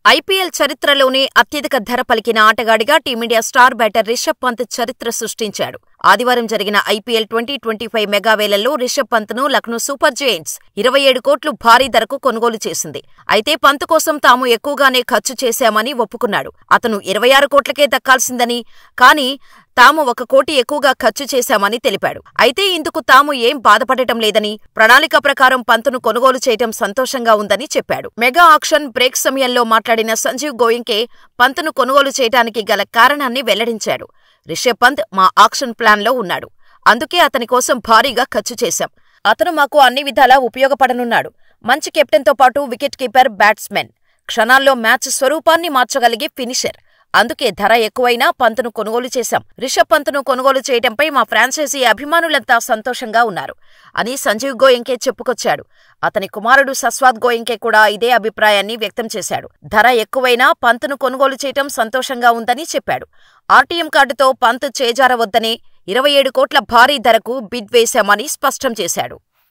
IPL చరిత్రలోనే అత్యధిక ధర పలికిన ఆటగాడిగా team India star batter Rishabh Pant చరిత్ర సృష్టించాడు. ఆదివారం జరిగిన ఐపీఎల్ 2025 మెగా వేలంలో రిషబ్ పంత్ను లక్నో సూపర్ జెయింట్స్ 27 కోట్లు భారీ ధరకు కొనుగోలు చేసింది. అయితే పంత్ కోసం తాము ఎక్కువగానే ఖర్చు చేశామని ఒప్పుకున్నాడు. అతను 26 కోట్లకే దక్కాల్సిందని, కానీ తాము 1 కోటి ఎక్కువగా ఖర్చు చేశామని తెలిపాడు. అయితే ఇందుకు తాము ఏం బాధపడటం లేదని, ప్రణాళిక ప్రకారం పంత్ను కొనుగోలు చేయటం సంతోషంగా ఉందని చెప్పాడు. మెగా ఆక్షన్ బ్రేక్ సమయంలో మాట్లాడిన సంజీవ్ గోయంకే పంత్ను కొనుగోలు చేయడానికి గల కారణాన్ని వెల్లడించాడు. రిషబ్ పంత్ మా ఆక్షన్ ప్లాన్లో ఉన్నాడు. అందుకే అతని కోసం భారీగా ఖర్చు చేశాం. అతను మాకు అన్ని విధాలా ఉపయోగపడనున్నాడు. మంచి కెప్టెన్తో పాటు వికెట్ కీపర్, బ్యాట్స్మెన్, క్షణాల్లో మ్యాచ్ స్వరూపాన్ని మార్చగలిగే ఫినిషర్. అందుకే ధర ఎక్కువైనా పంత్ను కొనుగోలు చేశాం. రిషబ్ పంత్ను కొనుగోలు చేయటంపై మా ఫ్రాంచైజీ అభిమానులంతా సంతోషంగా ఉన్నారు అని సంజీవ్ గోయంకే చెప్పుకొచ్చాడు. అతని కుమారుడు సస్వాత్ గోయంకే కూడా ఇదే అభిప్రాయాన్ని వ్యక్తం చేశాడు. ధర ఎక్కువైనా పంత్ను కొనుగోలు చేయటం సంతోషంగా ఉందని చెప్పాడు. ఆర్టీఎం కార్డుతో పంత్ చేజారవద్దనే 27 కోట్ల భారీ ధరకు బిడ్ వేశామని స్పష్టం చేశాడు.